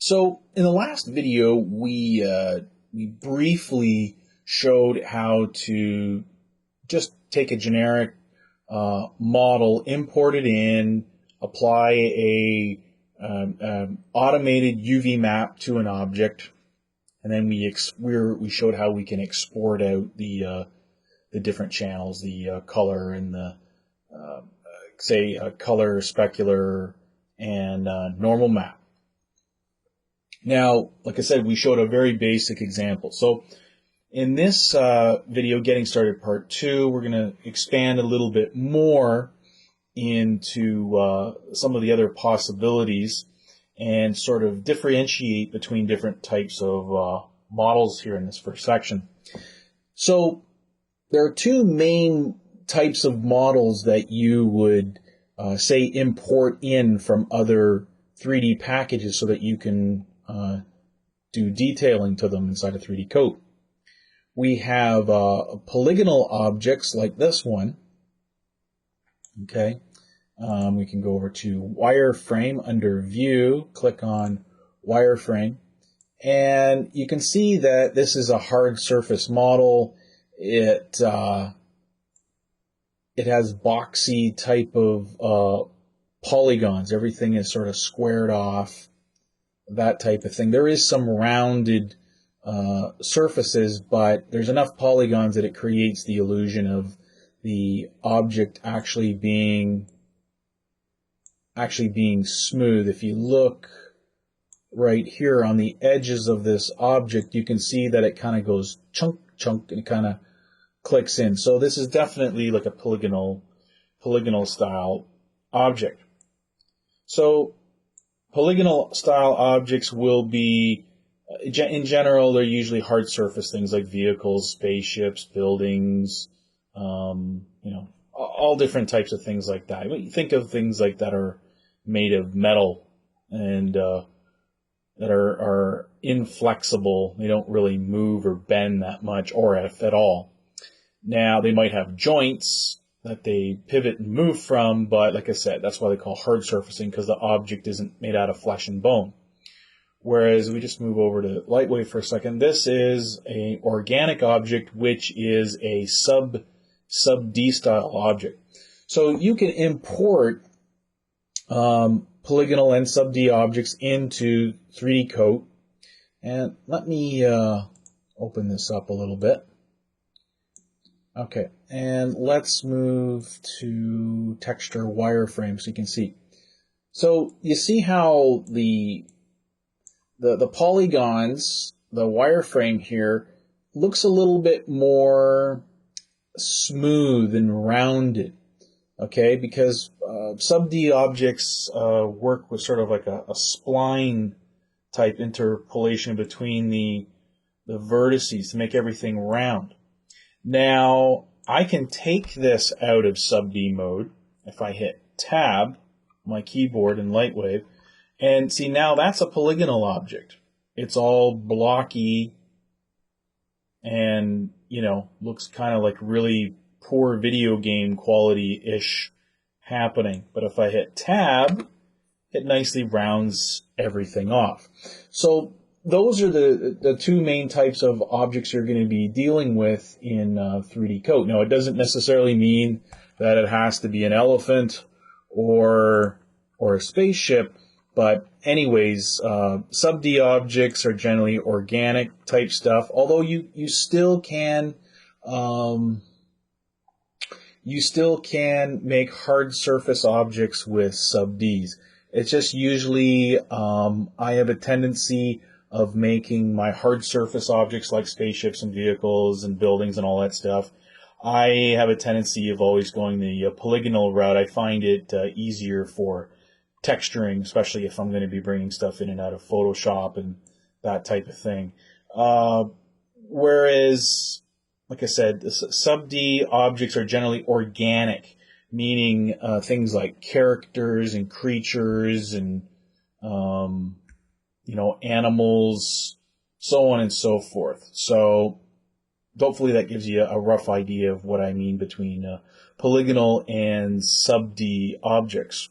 So in the last video, we briefly showed how to just take a generic model, import it in, apply a automated UV map to an object, and then we showed how we can export out the different channels, the color and the color, specular, and normal map. Now, like I said, we showed a very basic example. So in this video, Getting Started Part 2, we're going to expand a little bit more into some of the other possibilities and sort of differentiate between different types of models here in this first section. So there are two main types of models that you would say import in from other 3D packages so that you can do detailing to them inside a 3D coat. We have polygonal objects like this one. Okay, we can go over to wireframe under view, click on wireframe, and you can see that this is a hard surface model. It has boxy type of polygons. Everything is sort of squared off, that type of thing. There is some rounded surfaces, but there's enough polygons that it creates the illusion of the object actually being smooth. If you look right here on the edges of this object, you can see that it kind of goes chunk, and it kind of clicks in. So this is definitely like a polygonal style object. So polygonal style objects will be, in general, they're usually hard surface things like vehicles, spaceships, buildings, all different types of things like that. When you think of things like that are made of metal and that are inflexible, they don't really move or bend that much, or if at all. Now, they might have joints that they pivot and move from, but like I said, that's why they call hard surfacing, because the object isn't made out of flesh and bone. Whereas we just move over to lightweight for a second. This is an organic object, which is a sub-D style object. So you can import polygonal and sub-D objects into 3D Coat. And let me open this up a little bit. Okay, and let's move to texture wireframe so you can see. So you see how the polygons, the wireframe here, looks a little bit more smooth and rounded, okay? Because sub-D objects work with sort of like a spline type interpolation between the vertices to make everything round. Now, I can take this out of sub-D mode if I hit Tab on my keyboard in Lightwave, and see, now that's a polygonal object. It's all blocky and, looks kind of like really poor video game quality-ish happening. But if I hit Tab, it nicely rounds everything off. So those are the two main types of objects you're going to be dealing with in 3D Coat. Now, it doesn't necessarily mean that it has to be an elephant or a spaceship, but anyways, sub-D objects are generally organic type stuff, although you still can make hard surface objects with sub-Ds. It's just usually I have a tendency of making my hard surface objects like spaceships and vehicles and buildings and all that stuff. I have a tendency of always going the polygonal route. I find it easier for texturing, especially if I'm going to be bringing stuff in and out of Photoshop and that type of thing. Whereas, like I said, sub-D objects are generally organic, meaning things like characters and creatures and animals, so on and so forth. So hopefully that gives you a rough idea of what I mean between polygonal and sub-D objects.